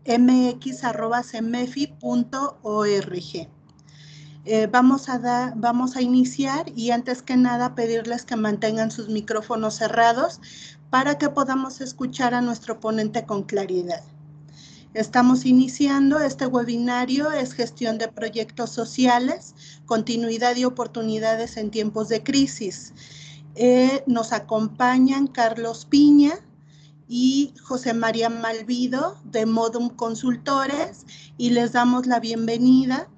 mx@cemefi.org. Vamos a iniciar y antes que nada pedirles que mantengan sus micrófonos cerrados para que podamos escuchar a nuestro ponente con claridad. Estamos iniciando este webinario, es Gestión de Proyectos Sociales, Continuidad y Oportunidades en Tiempos de Crisis. Nos acompañan Carlos Piña y José María Malvido de Modum Consultores y les damos la bienvenida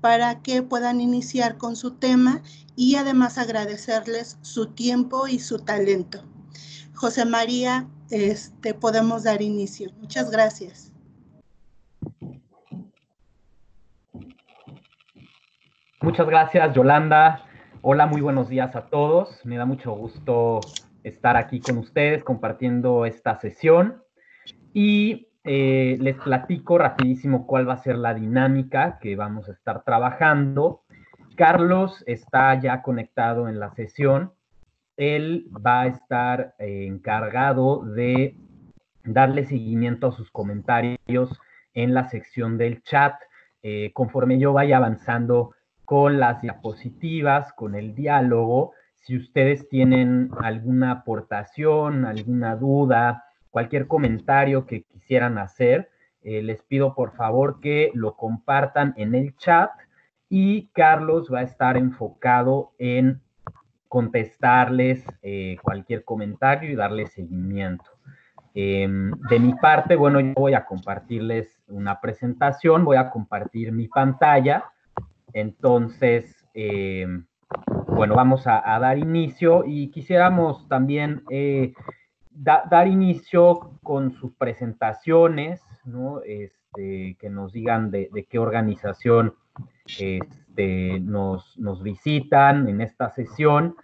para que puedan iniciar con su tema y además agradecerles su tiempo y su talento. José María, podemos dar inicio. Muchas gracias. Muchas gracias, Yolanda. Hola, muy buenos días a todos. Me da mucho gusto estar aquí con ustedes compartiendo esta sesión. Y les platico rapidísimo cuál va a ser la dinámica que vamos a estar trabajando. Carlos está ya conectado en la sesión. Él va a estar encargado de darle seguimiento a sus comentarios en la sección del chat. Conforme yo vaya avanzando con las diapositivas, con el diálogo, si ustedes tienen alguna aportación, alguna duda, cualquier comentario que quisieran hacer, les pido por favor que lo compartan en el chat y Carlos va a estar enfocado en contestarles cualquier comentario y darle seguimiento. De mi parte, bueno, yo voy a compartirles una presentación, voy a compartir mi pantalla. Entonces, bueno, vamos a dar inicio y quisiéramos también dar inicio con sus presentaciones, ¿no? Que nos digan de qué organización nos visitan en esta sesión,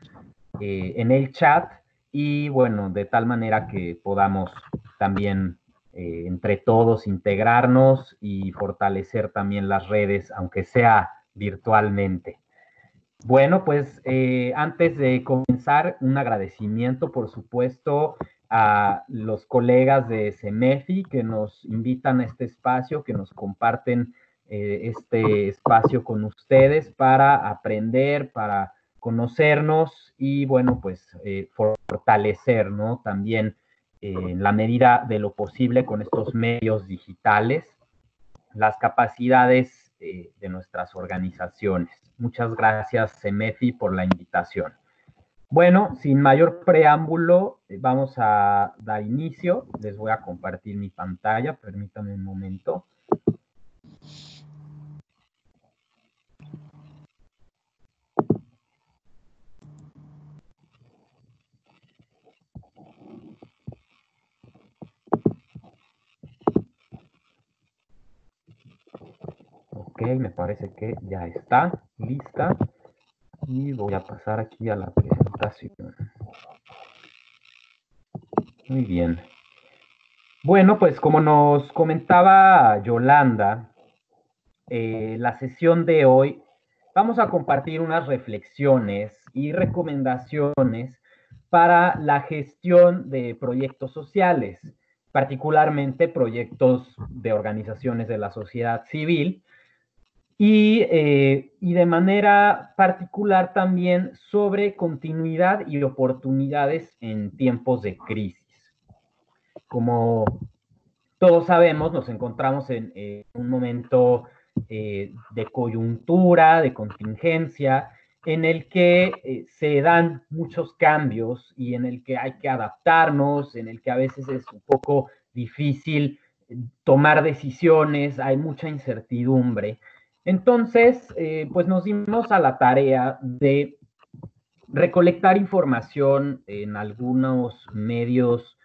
en el chat, y bueno, de tal manera que podamos también entre todos integrarnos y fortalecer también las redes, aunque sea virtualmente. Bueno, pues antes de comenzar, un agradecimiento, por supuesto, a los colegas de CEMEFI que nos invitan a este espacio, que nos comparten este espacio con ustedes para aprender, para conocernos y, bueno, pues fortalecer, ¿no? También en la medida de lo posible con estos medios digitales, las capacidades de nuestras organizaciones. Muchas gracias, CEMEFI, por la invitación. Bueno, sin mayor preámbulo, vamos a dar inicio. Les voy a compartir mi pantalla, permítanme un momento. Ok, me parece que ya está lista. Y voy a pasar aquí a la presentación. Muy bien. Bueno, pues como nos comentaba Yolanda, la sesión de hoy vamos a compartir unas reflexiones y recomendaciones para la gestión de proyectos sociales, particularmente proyectos de organizaciones de la sociedad civil, y de manera particular también sobre continuidad y oportunidades en tiempos de crisis. Como todos sabemos, nos encontramos en un momento de coyuntura, de contingencia, en el que se dan muchos cambios y en el que hay que adaptarnos, en el que a veces es un poco difícil tomar decisiones, hay mucha incertidumbre. Entonces, pues nos dimos a la tarea de recolectar información en algunos medios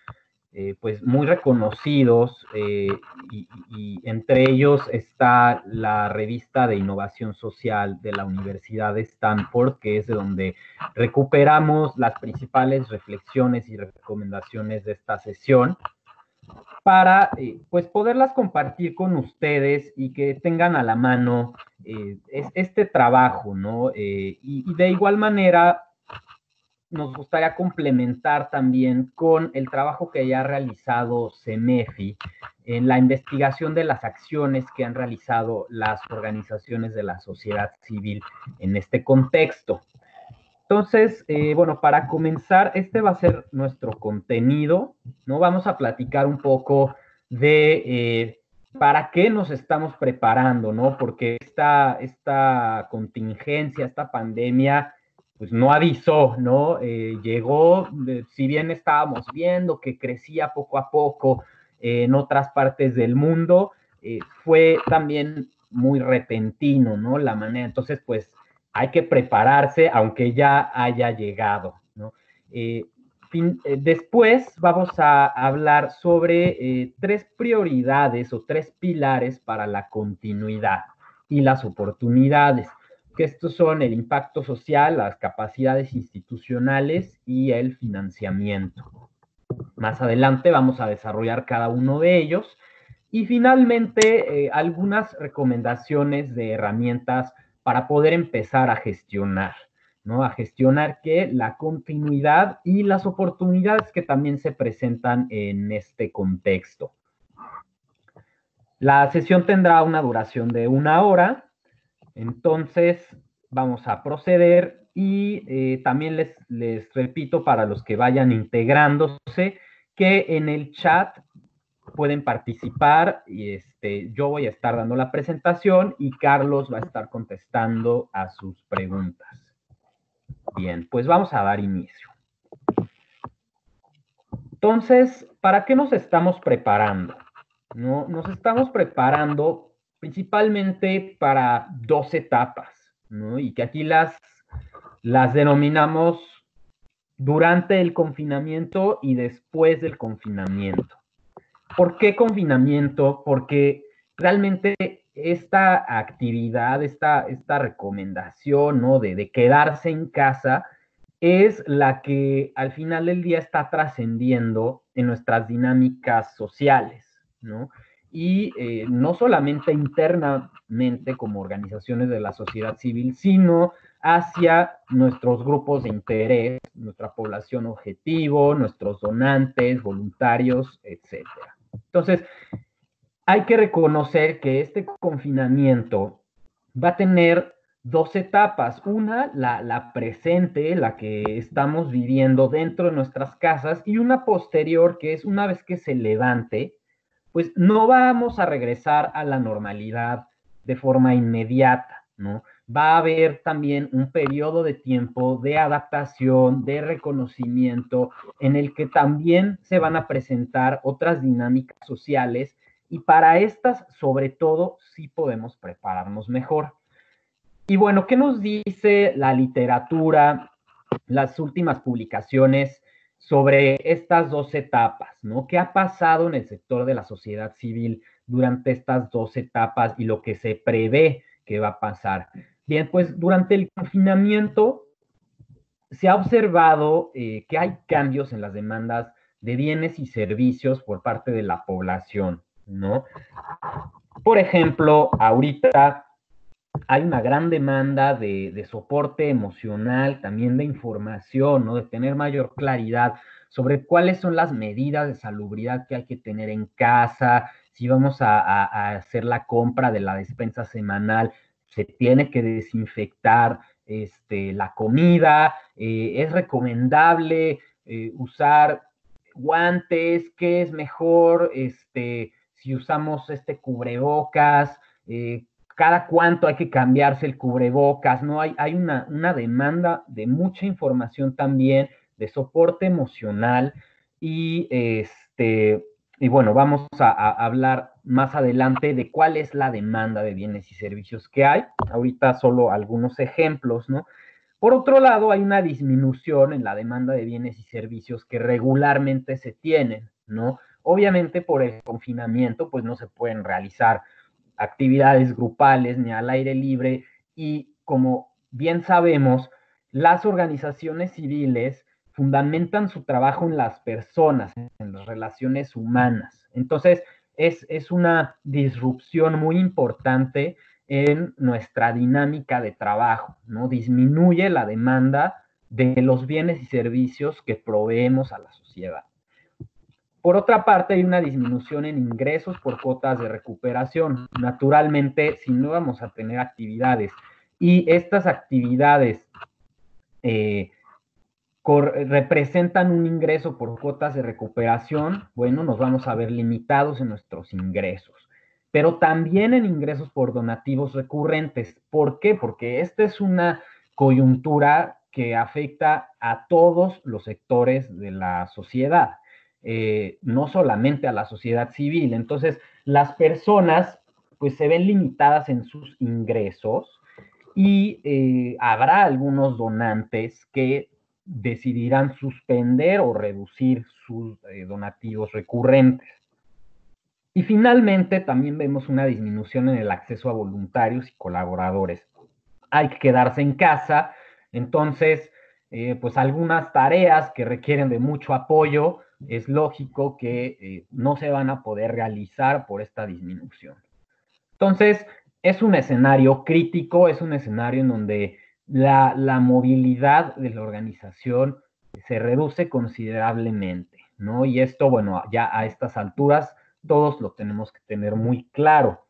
pues muy reconocidos y entre ellos está la revista de innovación social de la Universidad de Stanford, que es de donde recuperamos las principales reflexiones y recomendaciones de esta sesión para pues poderlas compartir con ustedes y que tengan a la mano este trabajo, ¿no? Y de igual manera nos gustaría complementar también con el trabajo que ya ha realizado CEMEFI en la investigación de las acciones que han realizado las organizaciones de la sociedad civil en este contexto. Entonces, bueno, para comenzar, este va a ser nuestro contenido, ¿no? Vamos a platicar un poco de para qué nos estamos preparando, ¿no? Porque esta contingencia, esta pandemia, pues no avisó, ¿no? Llegó, si bien estábamos viendo que crecía poco a poco en otras partes del mundo, fue también muy repentino, ¿no? La manera, entonces, pues, hay que prepararse aunque ya haya llegado, ¿no? Después vamos a hablar sobre 3 prioridades o 3 pilares para la continuidad y las oportunidades, que estos son el impacto social, las capacidades institucionales y el financiamiento. Más adelante vamos a desarrollar cada uno de ellos y finalmente algunas recomendaciones de herramientas para poder empezar a gestionar, ¿no? A gestionar que la continuidad y las oportunidades que también se presentan en este contexto. La sesión tendrá una duración de 1 hora, entonces vamos a proceder y también les repito para los que vayan integrándose que en el chat pueden participar y yo voy a estar dando la presentación y Carlos va a estar contestando a sus preguntas. Bien, pues vamos a dar inicio. Entonces, ¿para qué nos estamos preparando? ¿No? Nos estamos preparando principalmente para 2 etapas, ¿no? Y que aquí las denominamos durante el confinamiento y después del confinamiento. ¿Por qué confinamiento? Porque realmente esta actividad, esta recomendación, ¿no? de quedarse en casa, es la que al final del día está trascendiendo en nuestras dinámicas sociales, ¿no? Y no solamente internamente como organizaciones de la sociedad civil, sino hacia nuestros grupos de interés, nuestra población objetivo, nuestros donantes, voluntarios, etcétera. Entonces, hay que reconocer que este confinamiento va a tener 2 etapas. Una, la presente, la que estamos viviendo dentro de nuestras casas, y una posterior, que es una vez que se levante, pues no vamos a regresar a la normalidad de forma inmediata, ¿no? Va a haber también un periodo de tiempo de adaptación, de reconocimiento, en el que también se van a presentar otras dinámicas sociales y para estas, sobre todo, sí podemos prepararnos mejor. Y bueno, ¿qué nos dice la literatura, las últimas publicaciones sobre estas 2 etapas, ¿no? ¿Qué ha pasado en el sector de la sociedad civil durante estas 2 etapas y lo que se prevé que va a pasar? Bien, pues durante el confinamiento se ha observado que hay cambios en las demandas de bienes y servicios por parte de la población, ¿no? Por ejemplo, ahorita hay una gran demanda de soporte emocional, también de información, ¿no? De tener mayor claridad sobre cuáles son las medidas de salubridad que hay que tener en casa, si vamos a hacer la compra de la despensa semanal, se tiene que desinfectar la comida, es recomendable usar guantes, qué es mejor, si usamos cubrebocas, cada cuánto hay que cambiarse el cubrebocas, ¿no? Hay una demanda de mucha información también, de soporte emocional y, y bueno, vamos a hablar más adelante de cuál es la demanda de bienes y servicios que hay. Ahorita solo algunos ejemplos, ¿no? Por otro lado, hay una disminución en la demanda de bienes y servicios que regularmente se tienen, ¿no? Obviamente por el confinamiento, pues no se pueden realizar actividades grupales ni al aire libre y como bien sabemos, las organizaciones civiles fundamentan su trabajo en las personas, en las relaciones humanas. Entonces, es una disrupción muy importante en nuestra dinámica de trabajo, ¿no? Disminuye la demanda de los bienes y servicios que proveemos a la sociedad. Por otra parte, hay una disminución en ingresos por cuotas de recuperación. Naturalmente, si no vamos a tener actividades y estas actividades representan un ingreso por cuotas de recuperación, bueno, nos vamos a ver limitados en nuestros ingresos, pero también en ingresos por donativos recurrentes. ¿Por qué? Porque esta es una coyuntura que afecta a todos los sectores de la sociedad, no solamente a la sociedad civil. Entonces, las personas pues se ven limitadas en sus ingresos y habrá algunos donantes que decidirán suspender o reducir sus donativos recurrentes. Y finalmente también vemos una disminución en el acceso a voluntarios y colaboradores. Hay que quedarse en casa, entonces, pues algunas tareas que requieren de mucho apoyo, es lógico que no se van a poder realizar por esta disminución. Entonces, es un escenario crítico, es un escenario en donde la movilidad de la organización se reduce considerablemente, ¿no? Y esto, bueno, ya a estas alturas todos lo tenemos que tener muy claro.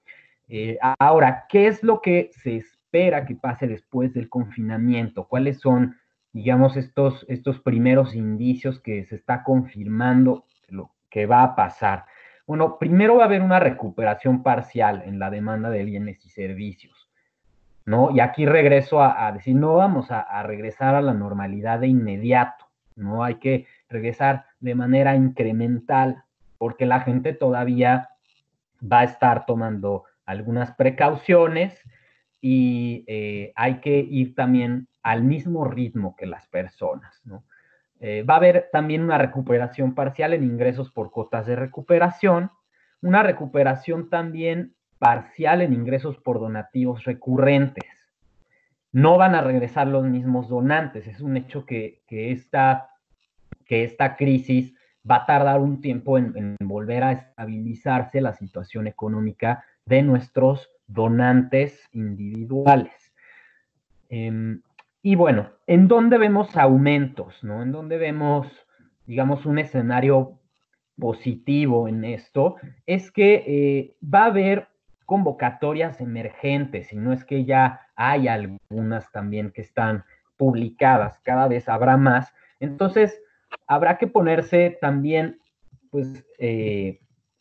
Ahora, ¿qué es lo que se espera que pase después del confinamiento? ¿Cuáles son, digamos, estos primeros indicios que se está confirmando lo que va a pasar? Bueno, primero va a haber una recuperación parcial en la demanda de bienes y servicios, ¿no? Y aquí regreso a decir, no vamos a regresar a la normalidad de inmediato, ¿no? Hay que regresar de manera incremental, porque la gente todavía va a estar tomando algunas precauciones y hay que ir también al mismo ritmo que las personas, ¿no? Va a haber también una recuperación parcial en ingresos por cuotas de recuperación, una recuperación también parcial en ingresos por donativos recurrentes. No van a regresar los mismos donantes, es un hecho que esta crisis va a tardar un tiempo en volver a estabilizarse la situación económica de nuestros donantes individuales. Y bueno, ¿en dónde vemos aumentos? ¿No? ¿En dónde vemos, digamos, un escenario positivo en esto? Es que va a haber convocatorias emergentes, y no es que ya hay algunas también que están publicadas, cada vez habrá más. Entonces, habrá que ponerse también, pues,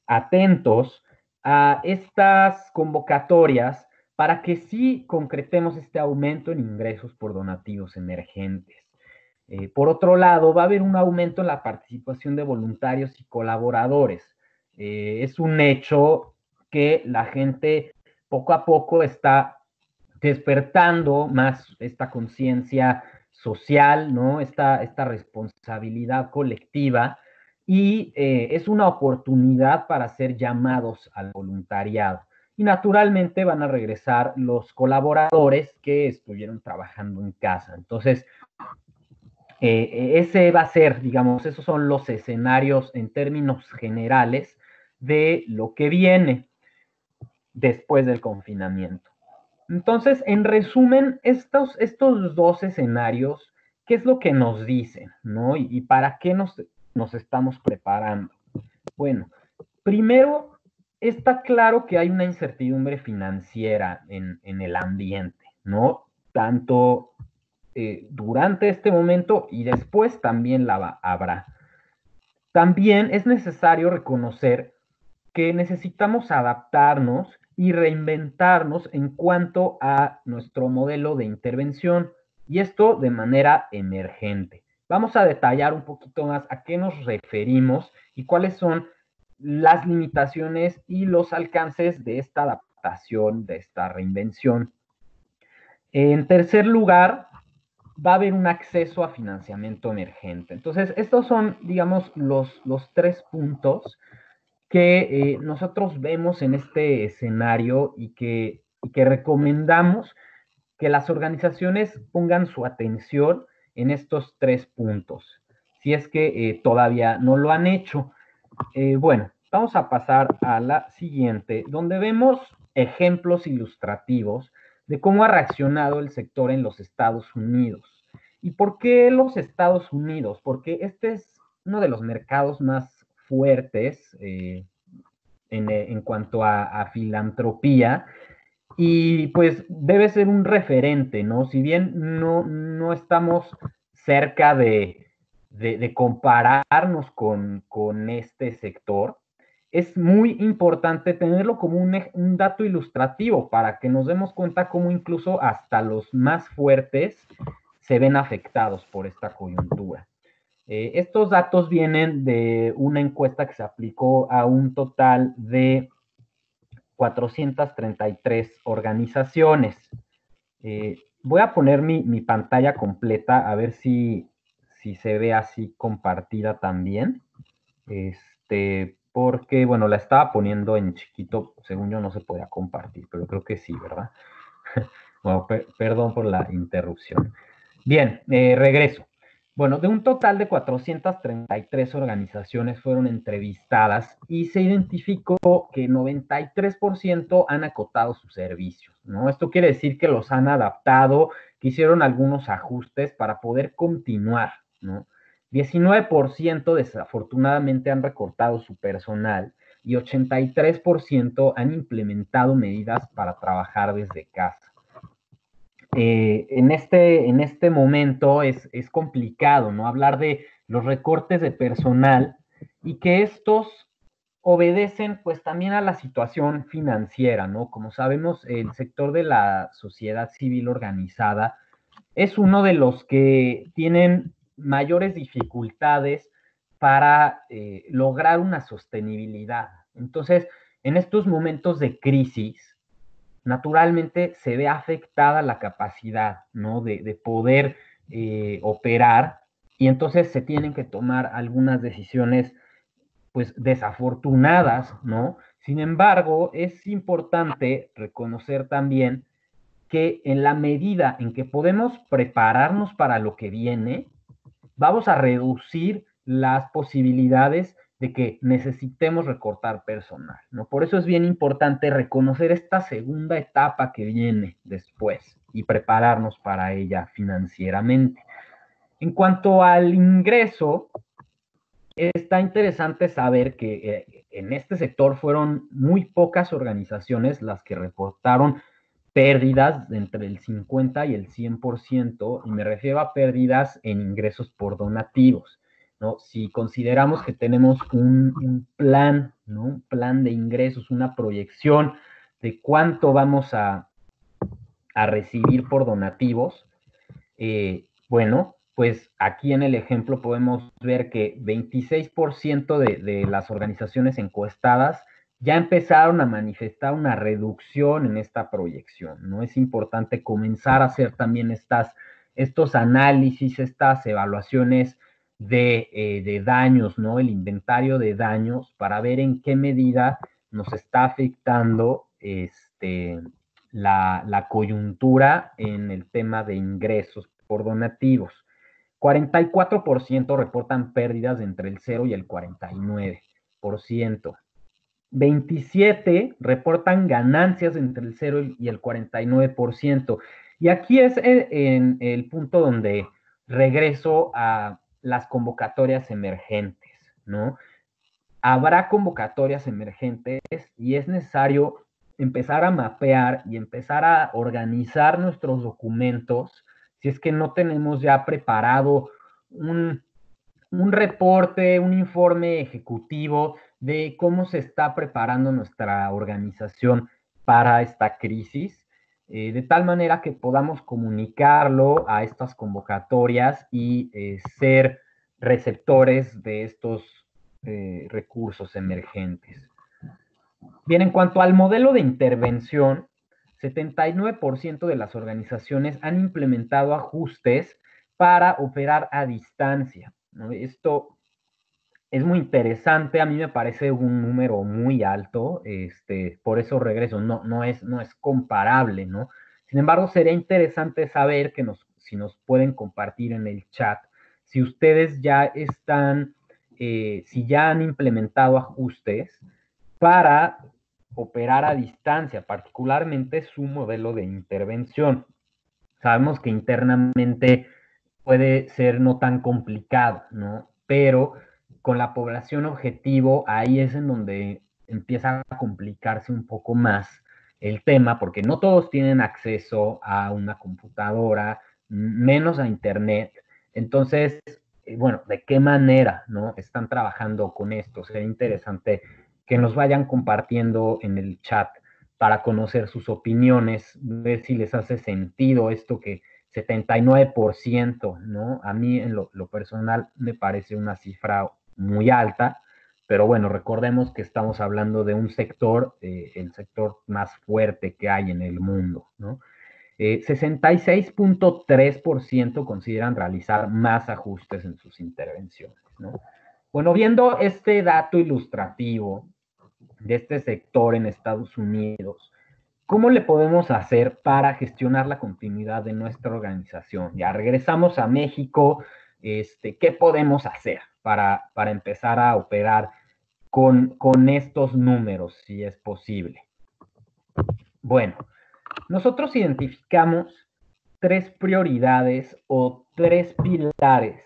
atentos a estas convocatorias para que sí concretemos este aumento en ingresos por donativos emergentes. Por otro lado, va a haber un aumento en la participación de voluntarios y colaboradores. Es un hecho que la gente poco a poco está despertando más esta conciencia social, ¿no? Esta responsabilidad colectiva y es una oportunidad para ser llamados al voluntariado. Y naturalmente van a regresar los colaboradores que estuvieron trabajando en casa. Entonces, ese va a ser, digamos, esos son los escenarios en términos generales de lo que viene después del confinamiento. Entonces, en resumen, estos dos escenarios, ¿qué es lo que nos dicen? ¿No? ¿Y para qué nos estamos preparando? Bueno, primero, está claro que hay una incertidumbre financiera en el ambiente, ¿no? Tanto durante este momento y después también la habrá. También es necesario reconocer que necesitamos adaptarnos y reinventarnos en cuanto a nuestro modelo de intervención, y esto de manera emergente. Vamos a detallar un poquito más a qué nos referimos y cuáles son las limitaciones y los alcances de esta adaptación, de esta reinvención. En tercer lugar, va a haber un acceso a financiamiento emergente. Entonces, estos son, digamos, los 3 puntos que nosotros vemos en este escenario y que recomendamos que las organizaciones pongan su atención en estos 3 puntos, si es que todavía no lo han hecho. Bueno, vamos a pasar a la siguiente, donde vemos ejemplos ilustrativos de cómo ha reaccionado el sector en los Estados Unidos. ¿Y por qué los Estados Unidos? Porque este es uno de los mercados más fuertes en cuanto a filantropía, y pues debe ser un referente, ¿no? Si bien no estamos cerca de compararnos con este sector, es muy importante tenerlo como un dato ilustrativo para que nos demos cuenta cómo incluso hasta los más fuertes se ven afectados por esta coyuntura. Estos datos vienen de una encuesta que se aplicó a un total de 433 organizaciones. Voy a poner mi pantalla completa a ver si se ve así compartida también. Porque, bueno, la estaba poniendo en chiquito, según yo no se podía compartir, pero creo que sí, ¿verdad? Bueno, perdón por la interrupción. Bien, regreso. Bueno, de un total de 433 organizaciones fueron entrevistadas y se identificó que 93% han acotado sus servicios, ¿no? Esto quiere decir que los han adaptado, que hicieron algunos ajustes para poder continuar, ¿no? 19% desafortunadamente han recortado su personal y 83% han implementado medidas para trabajar desde casa. En este momento es complicado, ¿no? Hablar de los recortes de personal y que estos obedecen pues también a la situación financiera, ¿no? Como sabemos, el sector de la sociedad civil organizada es uno de los que tienen mayores dificultades para lograr una sostenibilidad. Entonces, en estos momentos de crisis, naturalmente se ve afectada la capacidad, ¿no? De poder operar, y entonces se tienen que tomar algunas decisiones, pues, desafortunadas, ¿no? Sin embargo, es importante reconocer también que en la medida en que podemos prepararnos para lo que viene, vamos a reducir las posibilidades de que necesitemos recortar personal, ¿no? Por eso es bien importante reconocer esta segunda etapa que viene después y prepararnos para ella financieramente. En cuanto al ingreso, está interesante saber que en este sector fueron muy pocas organizaciones las que reportaron pérdidas de entre el 50 y el 100%, y me refiero a pérdidas en ingresos por donativos, ¿no? Si consideramos que tenemos un plan, ¿no? Un plan de ingresos, una proyección de cuánto vamos a recibir por donativos, bueno, pues aquí en el ejemplo podemos ver que 26% de las organizaciones encuestadas ya empezaron a manifestar una reducción en esta proyección, ¿no? Es importante comenzar a hacer también estos análisis, estas evaluaciones de daños, ¿no? El inventario de daños para ver en qué medida nos está afectando la coyuntura en el tema de ingresos por donativos. 44% reportan pérdidas de entre el 0 y el 49%. 27 reportan ganancias entre el 0 y el 49%. Y aquí es en el punto donde regreso a las convocatorias emergentes, ¿no? Habrá convocatorias emergentes y es necesario empezar a mapear y empezar a organizar nuestros documentos si es que no tenemos ya preparado un reporte, un informe ejecutivo de cómo se está preparando nuestra organización para esta crisis, de tal manera que podamos comunicarlo a estas convocatorias y ser receptores de estos recursos emergentes. Bien, en cuanto al modelo de intervención, 79% de las organizaciones han implementado ajustes para operar a distancia, ¿no? Esto es muy interesante, a mí me parece un número muy alto, por eso regreso, no es comparable, ¿no? Sin embargo, sería interesante saber si nos pueden compartir en el chat si ustedes ya están, si ya han implementado ajustes para operar a distancia, particularmente su modelo de intervención. Sabemos que internamente puede ser no tan complicado, ¿no? Pero con la población objetivo, ahí es en donde empieza a complicarse un poco más el tema, porque no todos tienen acceso a una computadora, menos a internet. Entonces, bueno, ¿de qué manera, no? Están trabajando con esto. Sería interesante que nos vayan compartiendo en el chat para conocer sus opiniones, ver si les hace sentido esto que 79%, ¿no? A mí en lo personal me parece una cifra muy alta, pero bueno, recordemos que estamos hablando de un sector, el sector más fuerte que hay en el mundo, ¿no? 66.3% consideran realizar más ajustes en sus intervenciones, ¿no? Bueno, viendo este dato ilustrativo de este sector en Estados Unidos, ¿cómo le podemos hacer para gestionar la continuidad de nuestra organización? Ya regresamos a México, ¿qué podemos hacer para empezar a operar con estos números, si es posible? Bueno, nosotros identificamos 3 prioridades o 3 pilares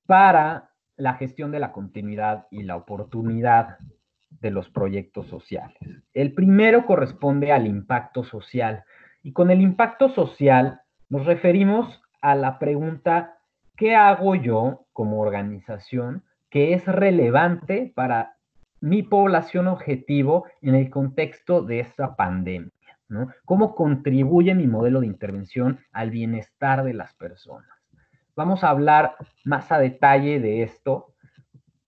para la gestión de la continuidad y la oportunidad de los proyectos sociales. El primero corresponde al impacto social. Y con el impacto social nos referimos a la pregunta, ¿qué hago yo como organización que es relevante para mi población objetivo en el contexto de esta pandemia? ¿No? ¿Cómo contribuye mi modelo de intervención al bienestar de las personas? Vamos a hablar más a detalle de esto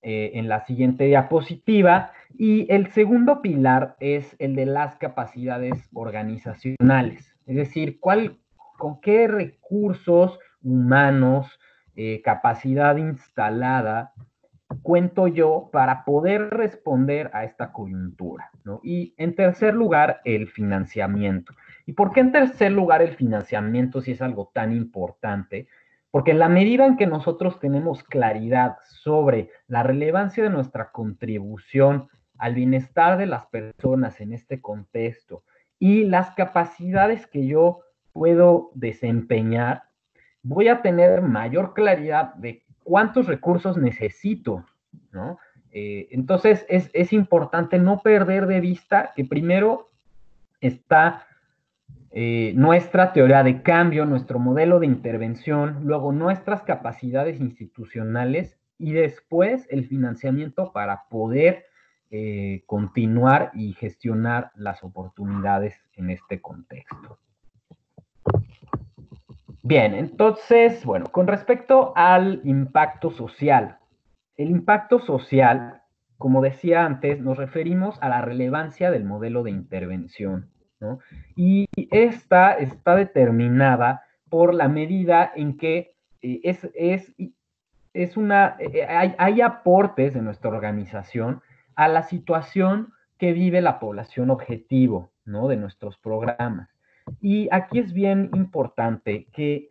en la siguiente diapositiva. Y el segundo pilar es el de las capacidades organizacionales, es decir, con qué recursos humanos, capacidad instalada, cuento yo para poder responder a esta coyuntura, ¿no? Y en tercer lugar, el financiamiento. ¿Y por qué en tercer lugar el financiamiento si es algo tan importante? Porque en la medida en que nosotros tenemos claridad sobre la relevancia de nuestra contribución al bienestar de las personas en este contexto y las capacidades que yo puedo desempeñar, voy a tener mayor claridad de cuántos recursos necesito, ¿no? Entonces es importante no perder de vista que primero está nuestra teoría de cambio, nuestro modelo de intervención, luego nuestras capacidades institucionales y después el financiamiento para poder continuar y gestionar las oportunidades en este contexto. Bien, entonces, bueno, con respecto al impacto social. El impacto social, como decía antes, nos referimos a la relevancia del modelo de intervención, ¿no? Y esta está determinada por la medida en que hay aportes de nuestra organización a la situación que vive la población objetivo, ¿no? De nuestros programas. Y aquí es bien importante que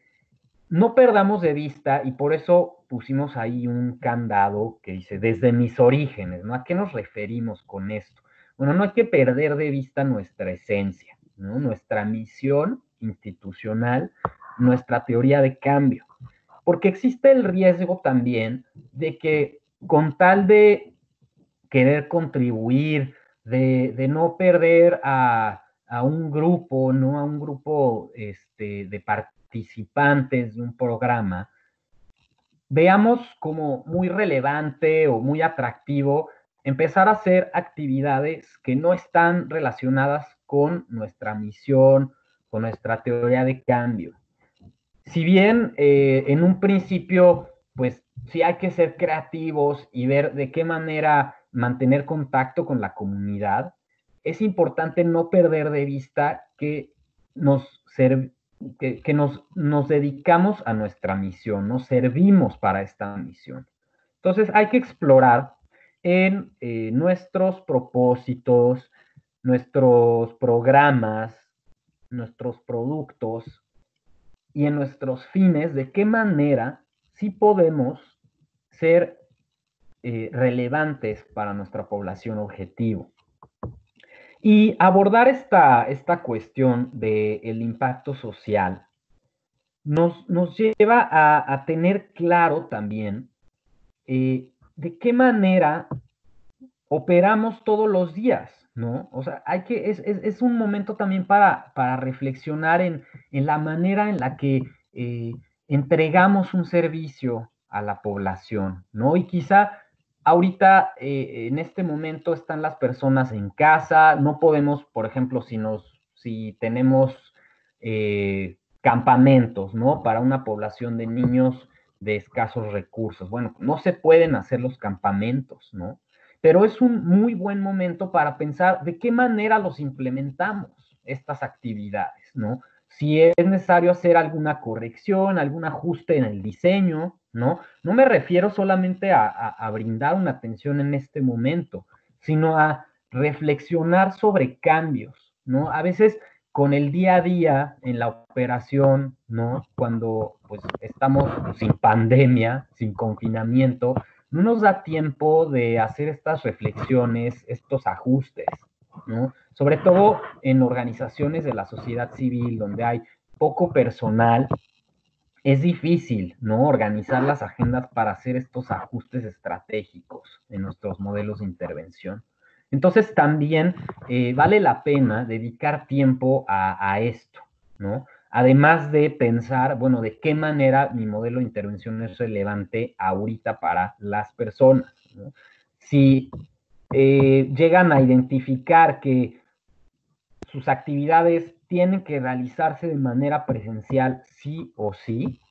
no perdamos de vista, y por eso pusimos ahí un candado que dice, desde mis orígenes, ¿no? ¿A qué nos referimos con esto? Bueno, no hay que perder de vista nuestra esencia, ¿no? Nuestra misión institucional, nuestra teoría de cambio, porque existe el riesgo también de que con tal de querer contribuir, de no perder a un grupo, ¿no? A un grupo de participantes de un programa, veamos como muy relevante o muy atractivo empezar a hacer actividades que no están relacionadas con nuestra misión, con nuestra teoría de cambio. Si bien en un principio, pues sí hay que ser creativos y ver de qué manera mantener contacto con la comunidad, es importante no perder de vista que nos dedicamos a nuestra misión, nos servimos para esta misión. Entonces hay que explorar en nuestros propósitos, nuestros programas, nuestros productos, y en nuestros fines, de qué manera sí podemos ser relevantes para nuestra población objetivo. Y abordar esta cuestión del impacto social nos lleva a tener claro también de qué manera operamos todos los días, ¿no? O sea, es un momento también para reflexionar en la manera en la que entregamos un servicio a la población, ¿no? Y quizá ahorita, en este momento, están las personas en casa, no podemos, por ejemplo, si tenemos campamentos, ¿no? Para una población de niños de escasos recursos. Bueno, no se pueden hacer los campamentos, ¿no? Pero es un muy buen momento para pensar de qué manera los implementamos estas actividades, ¿no? Si es necesario hacer alguna corrección, algún ajuste en el diseño, ¿no? No me refiero solamente a brindar una atención en este momento, sino a reflexionar sobre cambios, ¿no? A veces con el día a día en la operación, ¿no? Cuando pues estamos sin pandemia, sin confinamiento, no nos da tiempo de hacer estas reflexiones, estos ajustes, ¿no? Sobre todo en organizaciones de la sociedad civil donde hay poco personal, es difícil, ¿no? Organizar las agendas para hacer estos ajustes estratégicos en nuestros modelos de intervención. Entonces también vale la pena dedicar tiempo a esto, ¿no? Además de pensar, bueno, de qué manera mi modelo de intervención es relevante ahorita para las personas, ¿no? Si llegan a identificar que sus actividades tienen que realizarse de manera presencial sí o sí,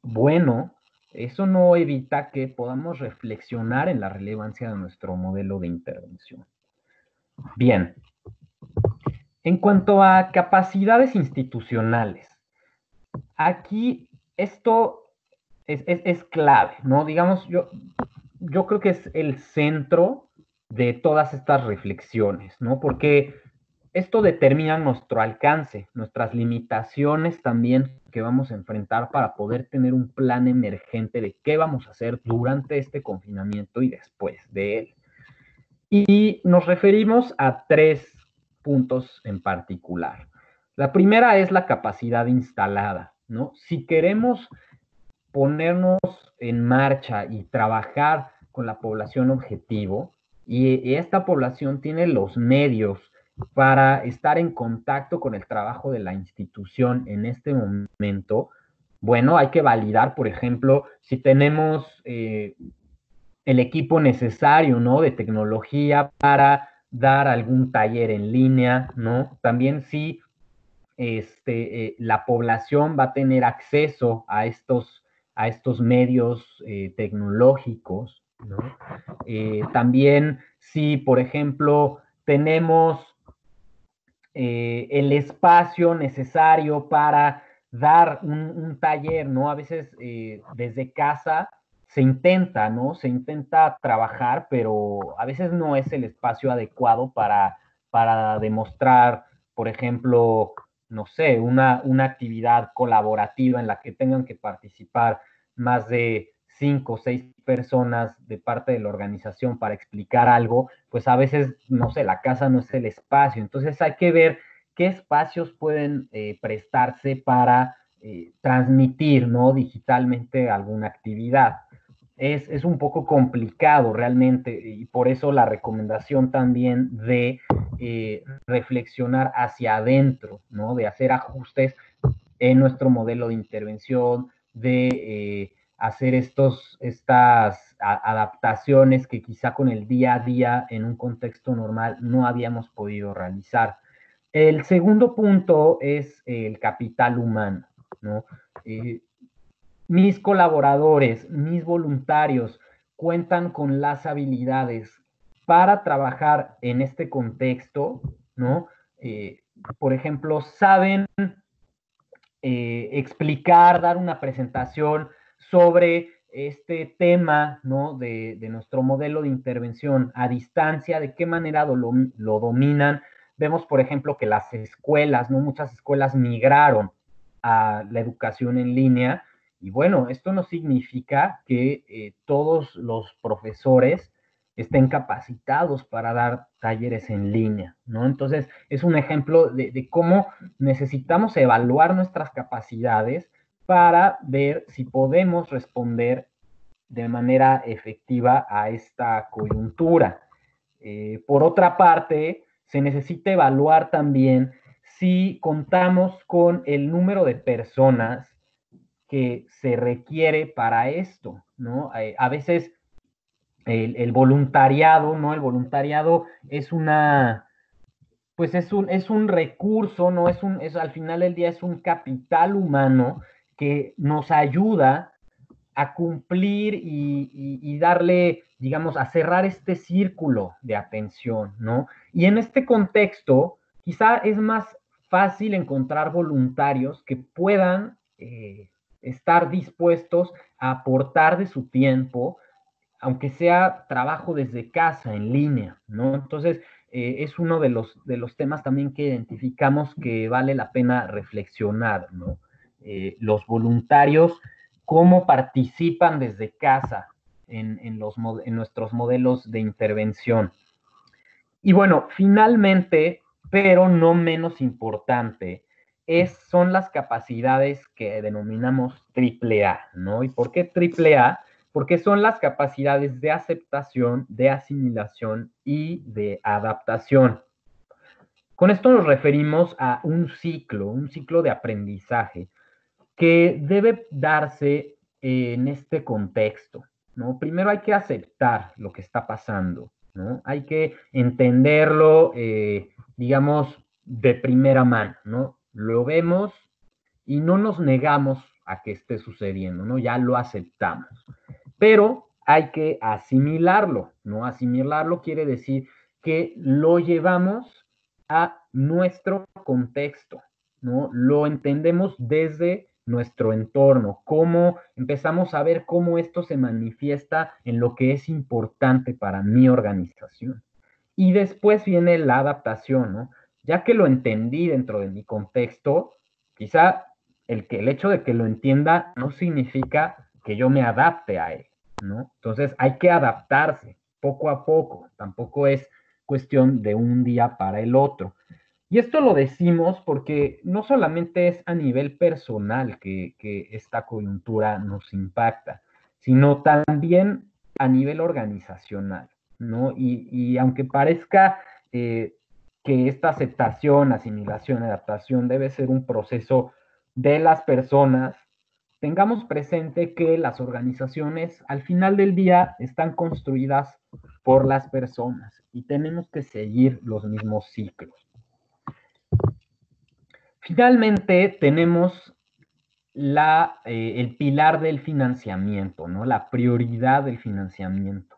bueno, eso no evita que podamos reflexionar en la relevancia de nuestro modelo de intervención. Bien, en cuanto a capacidades institucionales, aquí esto es clave, ¿no? Digamos, yo creo que es el centro de todas estas reflexiones, ¿no? Porque esto determina nuestro alcance, nuestras limitaciones también que vamos a enfrentar para poder tener un plan emergente de qué vamos a hacer durante este confinamiento y después de él. Y nos referimos a tres puntos en particular. La primera es la capacidad instalada, ¿no? Si queremos ponernos en marcha y trabajar con la población objetivo, y esta población tiene los medios para estar en contacto con el trabajo de la institución en este momento, bueno, hay que validar, por ejemplo, si tenemos el equipo necesario, ¿no? De tecnología para dar algún taller en línea, ¿no? También si la población va a tener acceso a estos medios tecnológicos, ¿no? También si, por ejemplo, tenemos el espacio necesario para dar un taller, ¿no? A veces desde casa se intenta, ¿no? Se intenta trabajar, pero a veces no es el espacio adecuado para demostrar, por ejemplo, no sé, una actividad colaborativa en la que tengan que participar más de 5 o 6 personas de parte de la organización para explicar algo, pues a veces, no sé, la casa no es el espacio. Entonces hay que ver qué espacios pueden prestarse para transmitir, ¿no? Digitalmente alguna actividad. Es un poco complicado realmente y por eso la recomendación también de reflexionar hacia adentro, ¿no? De hacer ajustes en nuestro modelo de intervención, de hacer estas adaptaciones que quizá con el día a día en un contexto normal no habíamos podido realizar. El segundo punto es el capital humano, ¿no? Mis colaboradores, mis voluntarios cuentan con las habilidades para trabajar en este contexto, ¿no? Por ejemplo, saben explicar, dar una presentación sobre este tema, ¿no? De nuestro modelo de intervención a distancia, de qué manera lo dominan. Vemos, por ejemplo, que las escuelas, ¿no? Muchas escuelas migraron a la educación en línea. Y bueno, esto no significa que todos los profesores estén capacitados para dar talleres en línea, ¿no? Entonces, es un ejemplo de cómo necesitamos evaluar nuestras capacidades para ver si podemos responder de manera efectiva a esta coyuntura. Por otra parte, se necesita evaluar también si contamos con el número de personas que se requiere para esto, ¿no? A veces el voluntariado, ¿no? El voluntariado es una, pues es un recurso, ¿no? Al final del día es un capital humano que nos ayuda a cumplir y darle, digamos, a cerrar este círculo de atención, ¿no? Y en este contexto, quizá es más fácil encontrar voluntarios que puedan estar dispuestos a aportar de su tiempo, aunque sea trabajo desde casa, en línea, ¿no? Entonces, es uno de los temas también que identificamos que vale la pena reflexionar, ¿no? Los voluntarios, cómo participan desde casa en nuestros modelos de intervención. Y bueno, finalmente, pero no menos importante, son las capacidades que denominamos AAA, ¿no? ¿Y por qué AAA? Porque son las capacidades de aceptación, de asimilación y de adaptación. Con esto nos referimos a un ciclo de aprendizaje que debe darse en este contexto, ¿no? Primero hay que aceptar lo que está pasando, ¿no? Hay que entenderlo, digamos, de primera mano, ¿no? Lo vemos y no nos negamos a que esté sucediendo, ¿no? Ya lo aceptamos. Pero hay que asimilarlo, ¿no? Asimilarlo quiere decir que lo llevamos a nuestro contexto, ¿no? Lo entendemos desde nuestro entorno, cómo empezamos a ver cómo esto se manifiesta en lo que es importante para mi organización. Y después viene la adaptación, ¿no? Ya que lo entendí dentro de mi contexto, quizá el hecho de que lo entienda no significa que yo me adapte a él, ¿no? Entonces hay que adaptarse poco a poco, tampoco es cuestión de un día para el otro. Y esto lo decimos porque no solamente es a nivel personal que esta coyuntura nos impacta, sino también a nivel organizacional, ¿no? Y aunque parezca que esta aceptación, asimilación, adaptación debe ser un proceso de las personas, tengamos presente que las organizaciones al final del día están construidas por las personas y tenemos que seguir los mismos ciclos. Finalmente, tenemos el pilar del financiamiento, ¿no? La prioridad del financiamiento.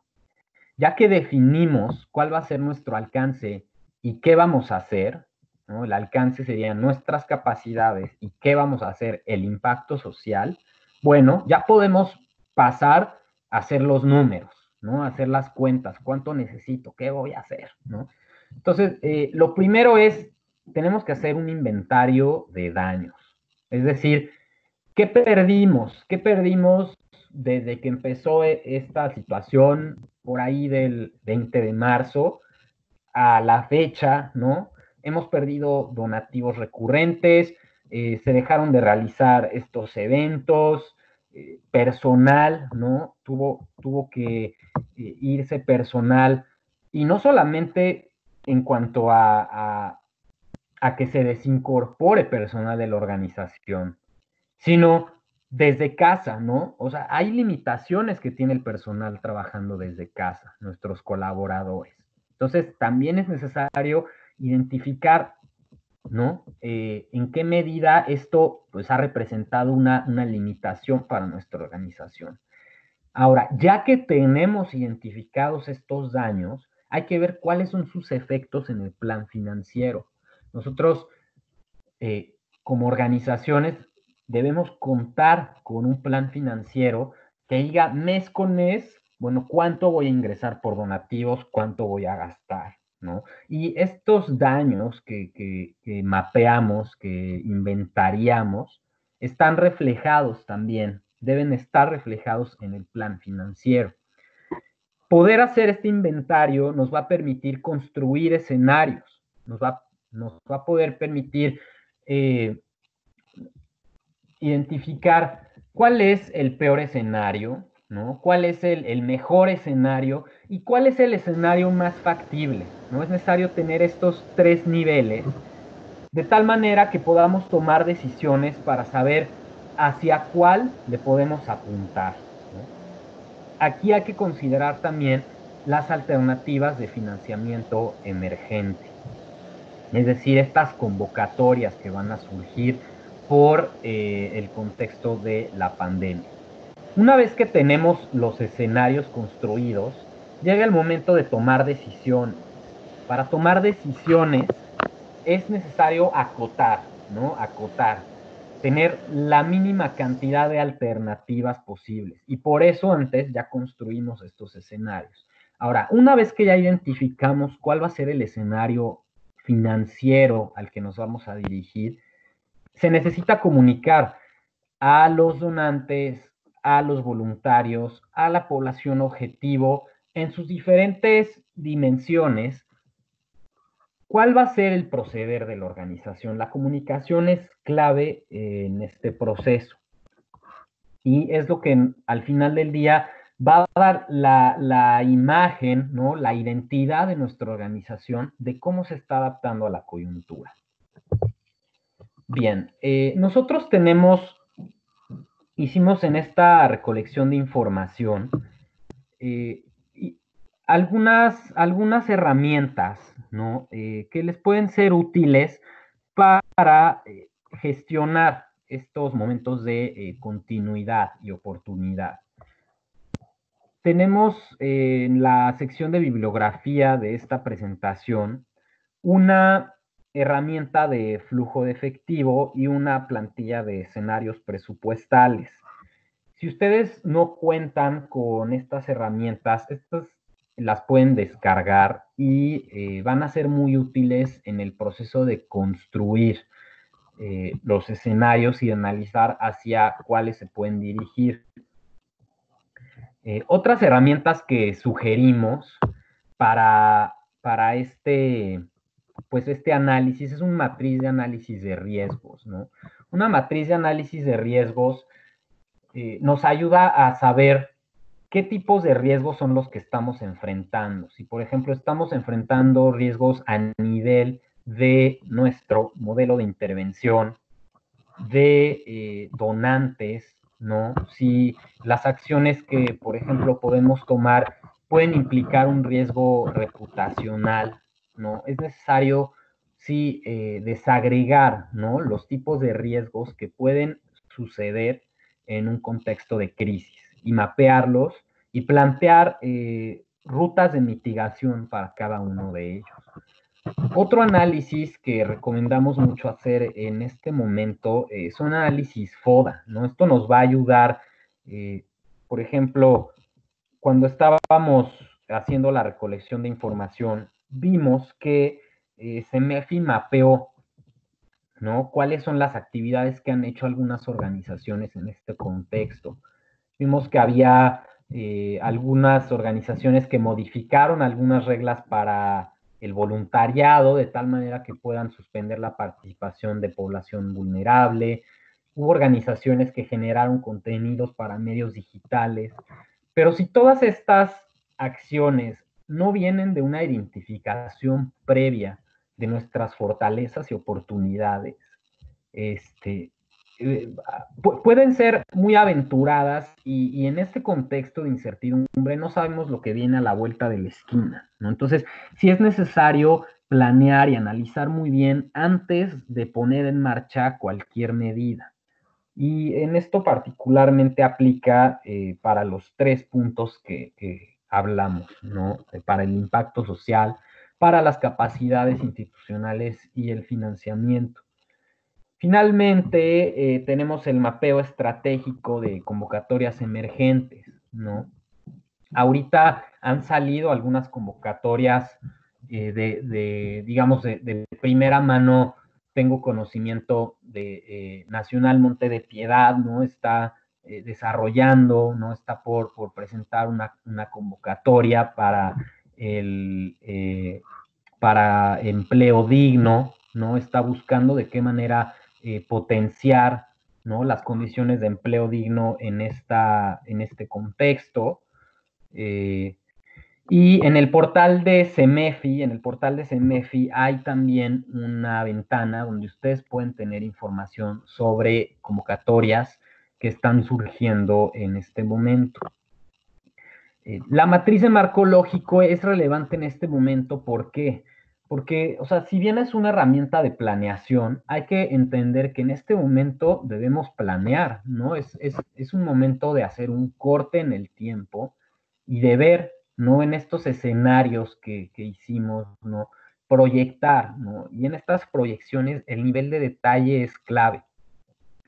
Ya que definimos cuál va a ser nuestro alcance y qué vamos a hacer, ¿no? El alcance serían nuestras capacidades y qué vamos a hacer, el impacto social. Bueno, ya podemos pasar a hacer los números, ¿no? Hacer las cuentas, cuánto necesito, qué voy a hacer, ¿no? Entonces, lo primero es, tenemos que hacer un inventario de daños. Es decir, ¿qué perdimos? ¿Qué perdimos desde que empezó esta situación por ahí del 20 de marzo a la fecha, ¿no? Hemos perdido donativos recurrentes, se dejaron de realizar estos eventos, personal, ¿no? Tuvo que irse personal, y no solamente en cuanto a que se desincorpore personal de la organización, sino desde casa, ¿no? O sea, hay limitaciones que tiene el personal trabajando desde casa, nuestros colaboradores. Entonces, también es necesario identificar, ¿no? En qué medida esto, pues, ha representado una limitación para nuestra organización. Ahora, ya que tenemos identificados estos daños, hay que ver cuáles son sus efectos en el plan financiero. Nosotros, como organizaciones, debemos contar con un plan financiero que diga mes con mes, bueno, cuánto voy a ingresar por donativos, cuánto voy a gastar, ¿no? Y estos daños que mapeamos, que inventariamos, están reflejados también, deben estar reflejados en el plan financiero. Poder hacer este inventario nos va a permitir construir escenarios, nos va a poder permitir identificar cuál es el peor escenario, ¿no? ¿Cuál es el mejor escenario y cuál es el escenario más factible? ¿No? Es necesario tener estos 3 niveles de tal manera que podamos tomar decisiones para saber hacia cuál le podemos apuntar, ¿no? Aquí hay que considerar también las alternativas de financiamiento emergente, es decir, estas convocatorias que van a surgir por el contexto de la pandemia. Una vez que tenemos los escenarios construidos, llega el momento de tomar decisiones. Para tomar decisiones es necesario acotar, ¿no? Acotar, tener la mínima cantidad de alternativas posibles. Y por eso antes ya construimos estos escenarios. Ahora, una vez que ya identificamos cuál va a ser el escenario financiero al que nos vamos a dirigir, se necesita comunicar a los donantes, a los voluntarios, a la población objetivo en sus diferentes dimensiones. ¿Cuál va a ser el proceder de la organización? La comunicación es clave en este proceso y es lo que al final del día va a dar la imagen, ¿no? La identidad de nuestra organización de cómo se está adaptando a la coyuntura. Bien, nosotros hicimos en esta recolección de información algunas herramientas, ¿no? Que les pueden ser útiles para gestionar estos momentos de continuidad y oportunidad. Tenemos en la sección de bibliografía de esta presentación una herramienta de flujo de efectivo y una plantilla de escenarios presupuestales. Si ustedes no cuentan con estas herramientas, estas las pueden descargar y van a ser muy útiles en el proceso de construir los escenarios y analizar hacia cuáles se pueden dirigir. Otras herramientas que sugerimos para este análisis es una matriz de análisis de riesgos, ¿no? Una matriz de análisis de riesgos nos ayuda a saber qué tipos de riesgos son los que estamos enfrentando. Si, por ejemplo, estamos enfrentando riesgos a nivel de nuestro modelo de intervención, de donantes, ¿no? Si las acciones que, por ejemplo, podemos tomar pueden implicar un riesgo reputacional, ¿no? Es necesario, sí, desagregar, ¿no? Los tipos de riesgos que pueden suceder en un contexto de crisis y mapearlos y plantear rutas de mitigación para cada uno de ellos. Otro análisis que recomendamos mucho hacer en este momento son análisis FODA, ¿no? Esto nos va a ayudar, por ejemplo, cuando estábamos haciendo la recolección de información, vimos que CEMEFI mapeó, ¿no? ¿Cuáles son las actividades que han hecho algunas organizaciones en este contexto? Vimos que había algunas organizaciones que modificaron algunas reglas para el voluntariado, de tal manera que puedan suspender la participación de población vulnerable. Hubo organizaciones que generaron contenidos para medios digitales. Pero si todas estas acciones no vienen de una identificación previa de nuestras fortalezas y oportunidades, pueden ser muy aventuradas y en este contexto de incertidumbre no sabemos lo que viene a la vuelta de la esquina, ¿no? Entonces, sí es necesario planear y analizar muy bien antes de poner en marcha cualquier medida. Y en esto particularmente aplica para los 3 puntos que hablamos, ¿no? Para el impacto social, para las capacidades institucionales y el financiamiento. Finalmente, tenemos el mapeo estratégico de convocatorias emergentes, ¿no? Ahorita han salido algunas convocatorias digamos, de primera mano. Tengo conocimiento de Nacional Monte de Piedad, ¿no? Está desarrollando, ¿no? Está por presentar una convocatoria para para empleo digno, ¿no? Está buscando de qué manera potenciar ¿no? Las condiciones de empleo digno en este contexto. Y en el portal de CEMEFI, hay también una ventana donde ustedes pueden tener información sobre convocatorias que están surgiendo en este momento. La matriz de marco lógico es relevante en este momento, ¿por qué? Porque, o sea, si bien es una herramienta de planeación, hay que entender que en este momento debemos planear, ¿no? Es un momento de hacer un corte en el tiempo y de ver, ¿no? En estos escenarios que hicimos, ¿no? Proyectar, ¿no? Y en estas proyecciones el nivel de detalle es clave.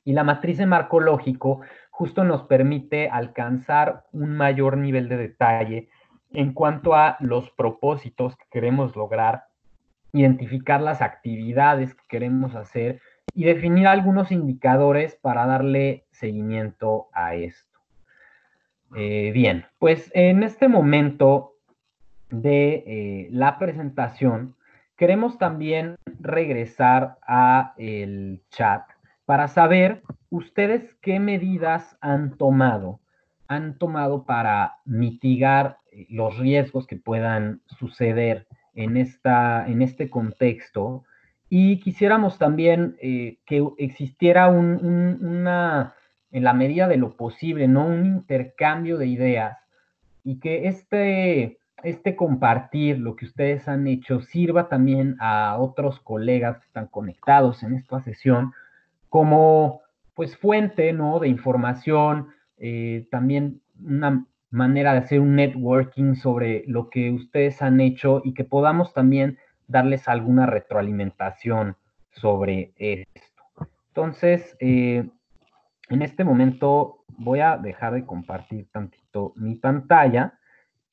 Y la matriz de marco lógico justo nos permite alcanzar un mayor nivel de detalle en cuanto a los propósitos que queremos lograr, identificar las actividades que queremos hacer y definir algunos indicadores para darle seguimiento a esto. Bien, pues en este momento de la presentación, queremos también regresar a el chat para saber ustedes qué medidas han tomado para mitigar los riesgos que puedan suceder en este contexto. Y quisiéramos también que existiera en la medida de lo posible, ¿no? Un intercambio de ideas y que este compartir lo que ustedes han hecho sirva también a otros colegas que están conectados en esta sesión como pues fuente, ¿no? De información, también una manera de hacer un networking sobre lo que ustedes han hecho y que podamos también darles alguna retroalimentación sobre esto. Entonces, en este momento voy a dejar de compartir tantito mi pantalla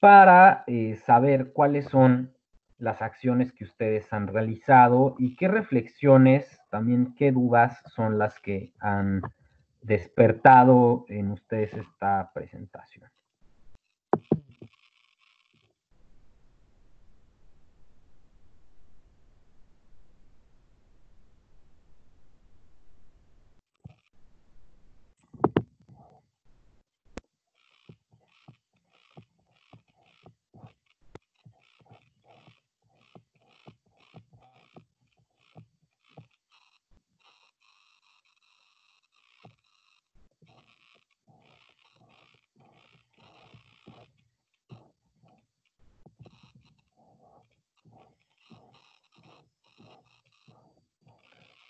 para saber cuáles son las acciones que ustedes han realizado y qué reflexiones, también qué dudas son las que han despertado en ustedes esta presentación.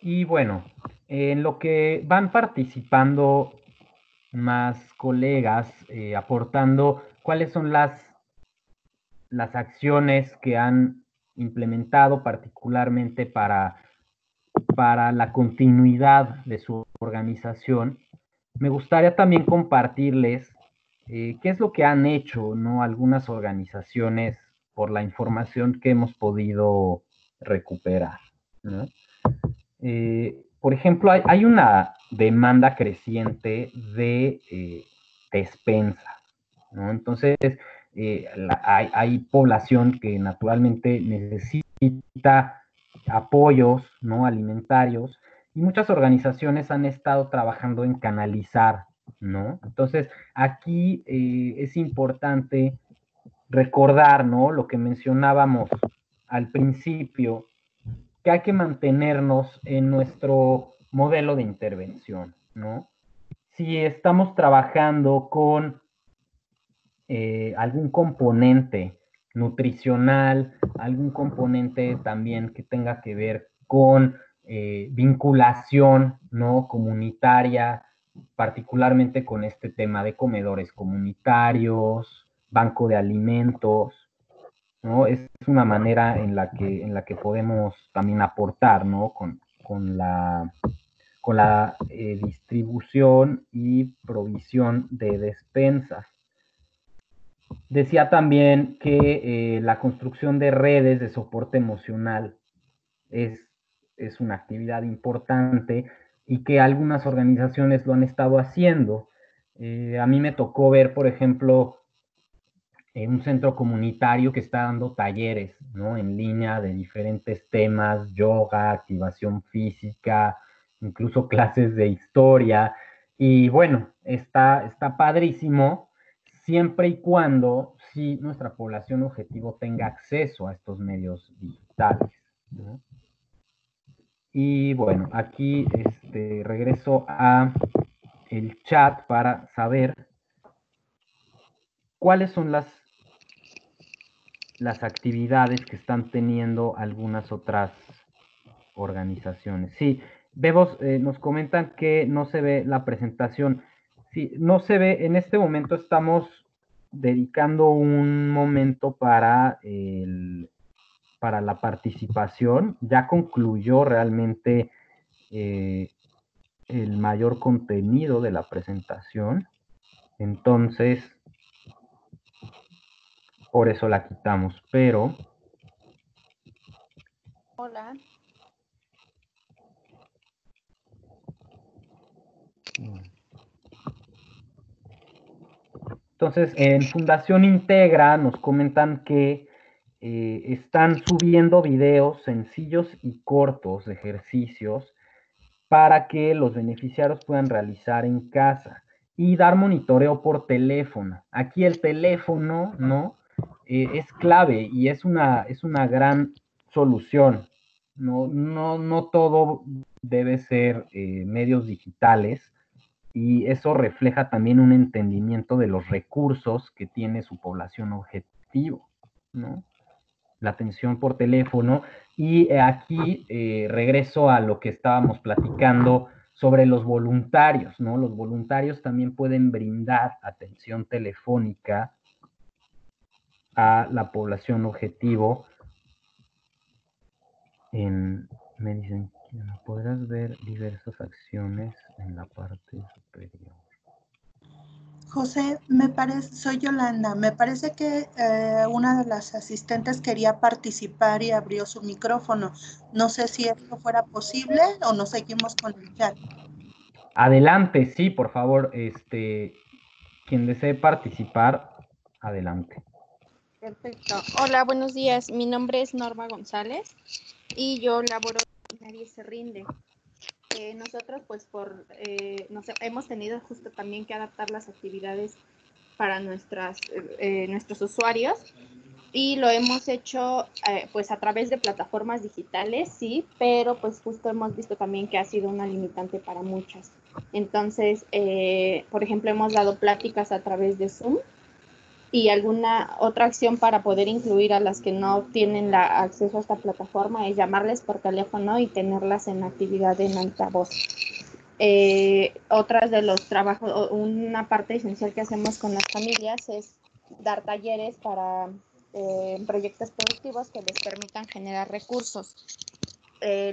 Y bueno, en lo que van participando más colegas, aportando cuáles son las acciones que han implementado particularmente para la continuidad de su organización, me gustaría también compartirles qué es lo que han hecho, ¿no? Algunas organizaciones por la información que hemos podido recuperar, ¿no? Por ejemplo, hay una demanda creciente de despensa, ¿no? Entonces, hay población que naturalmente necesita apoyos, ¿no? Alimentarios, y muchas organizaciones han estado trabajando en canalizar, ¿no? Entonces, aquí es importante recordar, ¿no? Lo que mencionábamos al principio, que hay que mantenernos en nuestro modelo de intervención, ¿no? Si estamos trabajando con algún componente nutricional, algún componente también que tenga que ver con vinculación, ¿no? Comunitaria, particularmente con este tema de comedores comunitarios, banco de alimentos, ¿no? Es una manera en la que podemos también aportar, ¿no? Con la distribución y provisión de despensas. Decía también que la construcción de redes de soporte emocional es una actividad importante y que algunas organizaciones lo han estado haciendo. A mí me tocó ver, por ejemplo, un centro comunitario que está dando talleres, ¿no? En línea de diferentes temas, yoga, activación física, incluso clases de historia, y bueno, está padrísimo, siempre y cuando sí nuestra población objetivo tenga acceso a estos medios digitales, ¿no? Y bueno, aquí regreso a el chat para saber cuáles son las actividades que están teniendo algunas otras organizaciones. Sí, Bebos, nos comentan que no se ve la presentación. Sí, no se ve, en este momento estamos dedicando un momento para la participación. Ya concluyó realmente el mayor contenido de la presentación. Entonces, por eso la quitamos, pero... Hola. Entonces, en Fundación Integra nos comentan que están subiendo videos sencillos y cortos de ejercicios para que los beneficiarios puedan realizar en casa y dar monitoreo por teléfono. Aquí el teléfono, ¿no? Es clave y es una gran solución. No todo debe ser medios digitales, y eso refleja también un entendimiento de los recursos que tiene su población objetivo, ¿no? La atención por teléfono. Y aquí regreso a lo que estábamos platicando sobre los voluntarios, ¿no? Los voluntarios también pueden brindar atención telefónica a la población objetivo. Me dicen, podrás ver diversas acciones en la parte superior. José, soy Yolanda, me parece que una de las asistentes quería participar y abrió su micrófono. No sé si esto fuera posible o nos seguimos con el chat. Adelante, sí, por favor, quien desee participar, adelante. Perfecto. Hola, buenos días. Mi nombre es Norma González y yo laboro en Nadie se rinde. Nosotros, pues, hemos tenido justo también que adaptar las actividades para nuestros usuarios y lo hemos hecho, pues, a través de plataformas digitales, sí, pero pues justo hemos visto también que ha sido una limitante para muchas. Entonces, por ejemplo, hemos dado pláticas a través de Zoom y alguna otra acción para poder incluir a las que no tienen acceso a esta plataforma es llamarles por teléfono y tenerlas en actividad en altavoz. Otras de los trabajos, una parte esencial que hacemos con las familias es dar talleres para proyectos productivos que les permitan generar recursos.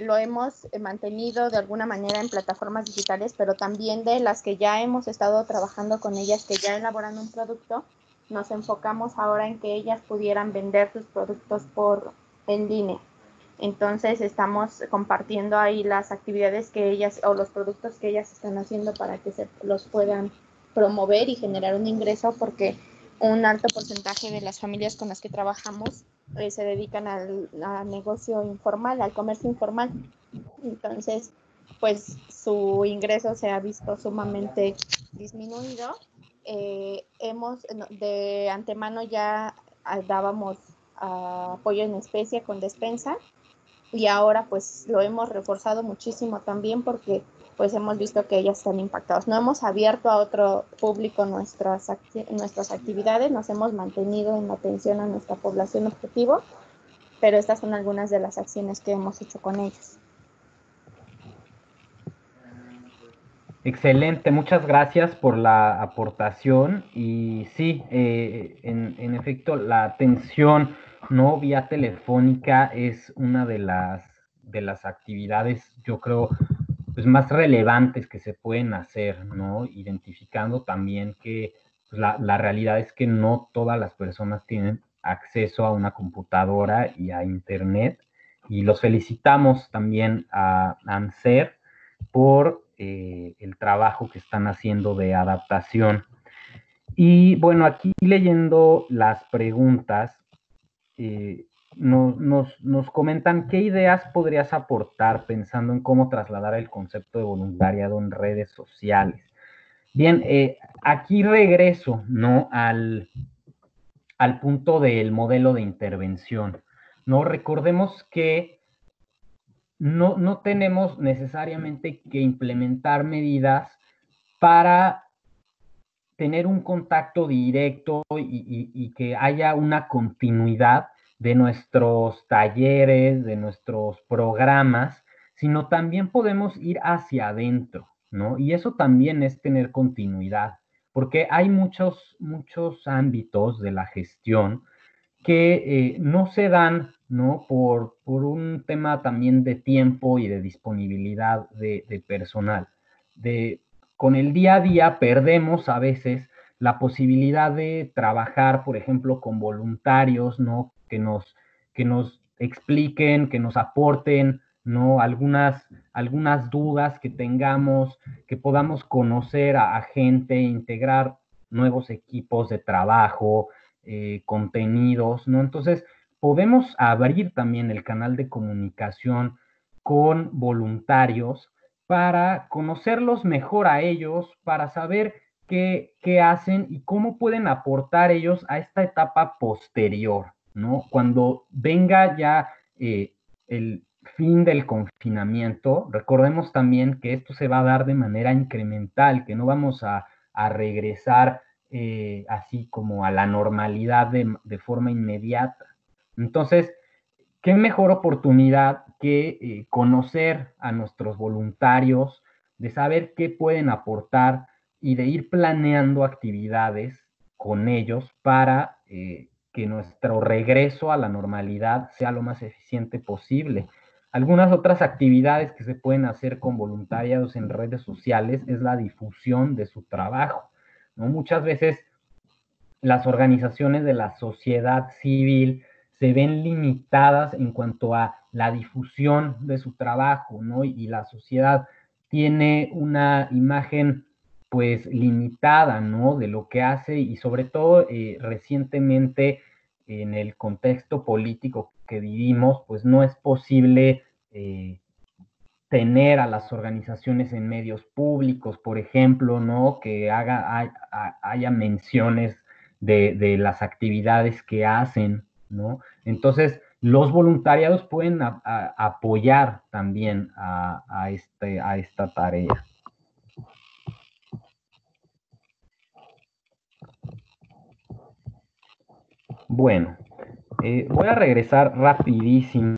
Lo hemos mantenido de alguna manera en plataformas digitales, pero también de las que ya hemos estado trabajando con ellas, que ya elaboran un producto, nos enfocamos ahora en que ellas pudieran vender sus productos en línea. Entonces estamos compartiendo ahí las actividades que ellas o los productos que ellas están haciendo para que se los puedan promover y generar un ingreso, porque un alto porcentaje de las familias con las que trabajamos se dedican al negocio informal, al comercio informal. Entonces, pues su ingreso se ha visto sumamente disminuido. De antemano ya dábamos apoyo en especie con despensa, y ahora pues lo hemos reforzado muchísimo también porque pues hemos visto que ellas están impactadas. No hemos abierto a otro público nuestras actividades, nos hemos mantenido en atención a nuestra población objetivo, pero estas son algunas de las acciones que hemos hecho con ellos. Excelente, muchas gracias por la aportación. Y sí, en efecto, la atención no vía telefónica es una de las actividades, yo creo, pues, más relevantes que se pueden hacer, ¿no? Identificando también que pues, la realidad es que no todas las personas tienen acceso a una computadora y a internet. Y los felicitamos también a ANSER por el trabajo que están haciendo de adaptación. Y bueno, aquí leyendo las preguntas, nos comentan qué ideas podrías aportar pensando en cómo trasladar el concepto de voluntariado en redes sociales. Bien, aquí regreso, ¿no?, al punto del modelo de intervención, ¿no? Recordemos que no tenemos necesariamente que implementar medidas para tener un contacto directo y que haya una continuidad de nuestros talleres, de nuestros programas, sino también podemos ir hacia adentro, ¿no? Y eso también es tener continuidad, porque hay muchos ámbitos de la gestión que no se dan, ¿no? Por un tema también de tiempo y de disponibilidad de personal. Con el día a día perdemos a veces la posibilidad de trabajar, por ejemplo, con voluntarios, ¿no? Que nos expliquen, que nos aporten, ¿no? Algunas dudas que tengamos, que podamos conocer a gente, integrar nuevos equipos de trabajo, contenidos, ¿no? Entonces, podemos abrir también el canal de comunicación con voluntarios para conocerlos mejor a ellos, para saber qué hacen y cómo pueden aportar ellos a esta etapa posterior, ¿no? Cuando venga ya el fin del confinamiento, recordemos también que esto se va a dar de manera incremental, que no vamos a regresar así como a la normalidad de forma inmediata. Entonces, qué mejor oportunidad que conocer a nuestros voluntarios, de saber qué pueden aportar y de ir planeando actividades con ellos para que nuestro regreso a la normalidad sea lo más eficiente posible. Algunas otras actividades que se pueden hacer con voluntarios en redes sociales es la difusión de su trabajo, ¿no? Muchas veces las organizaciones de la sociedad civil se ven limitadas en cuanto a la difusión de su trabajo, ¿no? Y la sociedad tiene una imagen pues limitada, ¿no? De lo que hace y sobre todo recientemente en el contexto político que vivimos, pues no es posible tener a las organizaciones en medios públicos, por ejemplo, ¿no? Que haya menciones de las actividades que hacen, ¿no? Entonces, los voluntariados pueden apoyar también a esta tarea. Bueno, voy a regresar rapidísimo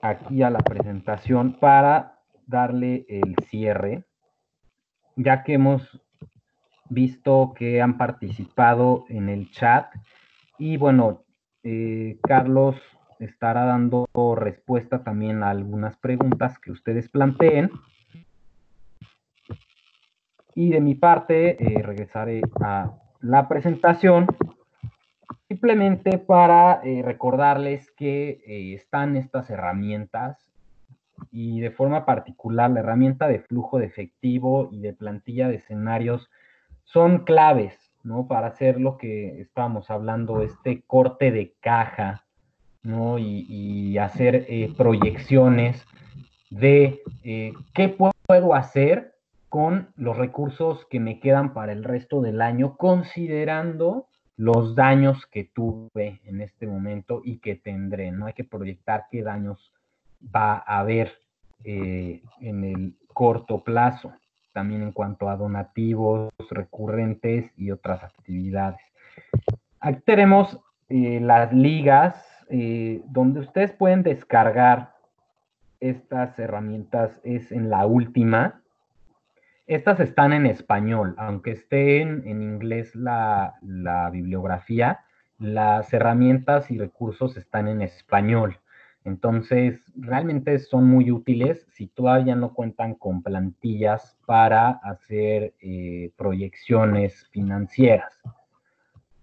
aquí a la presentación para darle el cierre, ya que hemos visto que han participado en el chat y bueno, Carlos estará dando respuesta también a algunas preguntas que ustedes planteen. Y de mi parte, regresaré a la presentación simplemente para recordarles que están estas herramientas y de forma particular la herramienta de flujo de efectivo y de plantilla de escenarios son claves, ¿no? Para hacer lo que estábamos hablando, este corte de caja, ¿no? Y hacer proyecciones de qué puedo hacer con los recursos que me quedan para el resto del año, considerando los daños que tuve en este momento y que tendré, ¿no? Hay que proyectar qué daños va a haber en el corto plazo, también en cuanto a donativos recurrentes y otras actividades. Aquí tenemos las ligas donde ustedes pueden descargar estas herramientas, es en la última. Estas están en español, aunque esté en inglés la bibliografía, las herramientas y recursos están en español. Entonces, realmente son muy útiles si todavía no cuentan con plantillas para hacer proyecciones financieras.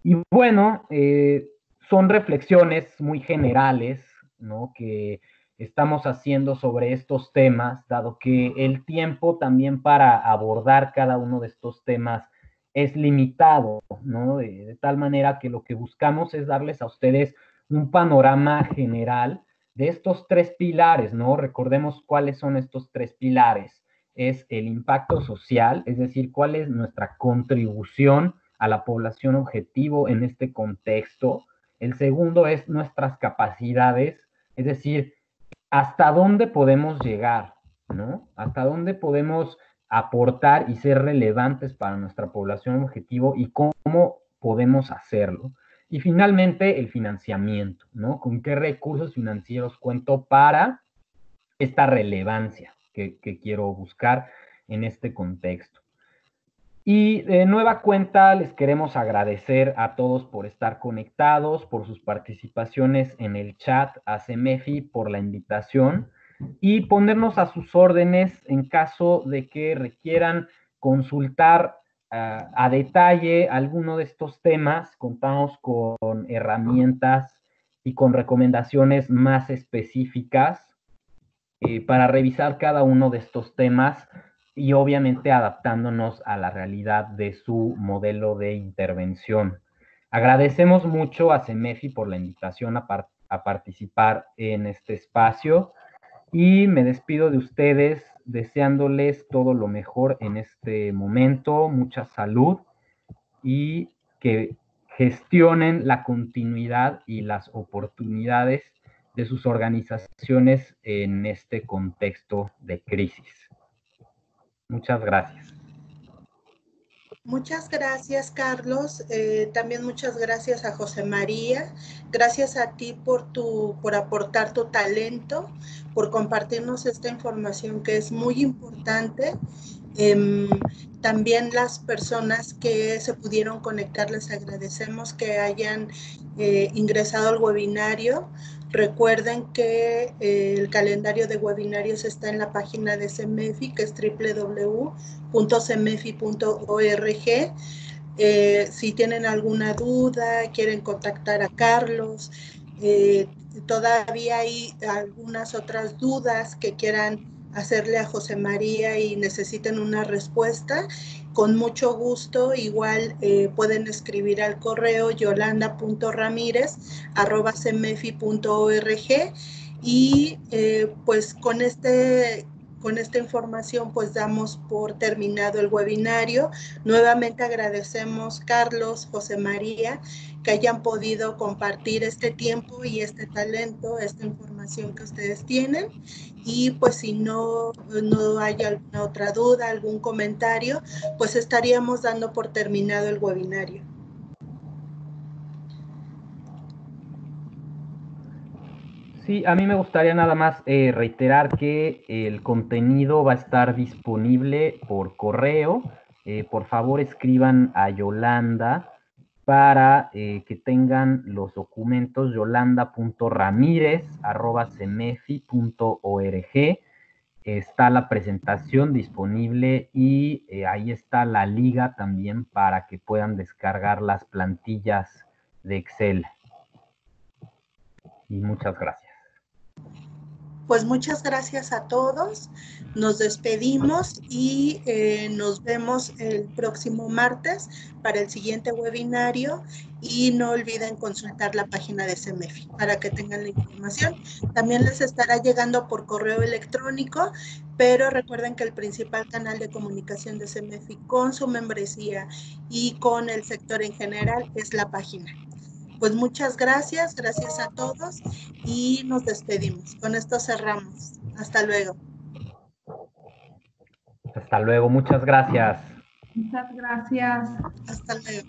Y bueno, son reflexiones muy generales, ¿no? Que estamos haciendo sobre estos temas, dado que el tiempo también para abordar cada uno de estos temas es limitado, ¿no? De tal manera que lo que buscamos es darles a ustedes un panorama general de estos tres pilares, ¿no? Recordemos cuáles son estos tres pilares. Es el impacto social, es decir, cuál es nuestra contribución a la población objetivo en este contexto. El segundo es nuestras capacidades, es decir, hasta dónde podemos llegar, ¿no? Hasta dónde podemos aportar y ser relevantes para nuestra población objetivo y cómo podemos hacerlo. Y finalmente, el financiamiento, ¿no? ¿Con qué recursos financieros cuento para esta relevancia que quiero buscar en este contexto? Y de nueva cuenta les queremos agradecer a todos por estar conectados, por sus participaciones en el chat, a CEMEFI por la invitación y ponernos a sus órdenes en caso de que requieran consultar a detalle alguno de estos temas. Contamos con herramientas y con recomendaciones más específicas para revisar cada uno de estos temas y obviamente adaptándonos a la realidad de su modelo de intervención. Agradecemos mucho a CEMEFI por la invitación a participar en este espacio y me despido de ustedes deseándoles todo lo mejor en este momento, mucha salud y que gestionen la continuidad y las oportunidades de sus organizaciones en este contexto de crisis. Muchas gracias. Muchas gracias, Carlos. También muchas gracias a José María. Gracias a ti por aportar tu talento, por compartirnos esta información que es muy importante. También las personas que se pudieron conectar, les agradecemos que hayan ingresado al webinario. Recuerden que el calendario de webinarios está en la página de CEMEFI, que es www.cemefi.org. Si tienen alguna duda, quieren contactar a Carlos, todavía hay algunas otras dudas que quieran hacerle a José María y necesiten una respuesta, con mucho gusto igual pueden escribir al correo yolanda.ramirez@cemefi.org y pues con esta información pues damos por terminado el webinario. Nuevamente agradecemos Carlos, José María, que hayan podido compartir este tiempo y este talento, esta información que ustedes tienen. Y pues si no hay alguna otra duda, algún comentario, pues estaríamos dando por terminado el webinario. Sí, a mí me gustaría nada más reiterar que el contenido va a estar disponible por correo. Por favor, escriban a Yolanda para que tengan los documentos yolanda.ramirez@cemefi.org. Está la presentación disponible y ahí está la liga también para que puedan descargar las plantillas de Excel. Y muchas gracias. Pues muchas gracias a todos, nos despedimos y nos vemos el próximo martes para el siguiente webinario y no olviden consultar la página de CEMEFI para que tengan la información. También les estará llegando por correo electrónico, pero recuerden que el principal canal de comunicación de CEMEFI con su membresía y con el sector en general es la página. Pues muchas gracias, gracias a todos y nos despedimos. Con esto cerramos. Hasta luego. Hasta luego, muchas gracias. Muchas gracias. Hasta luego.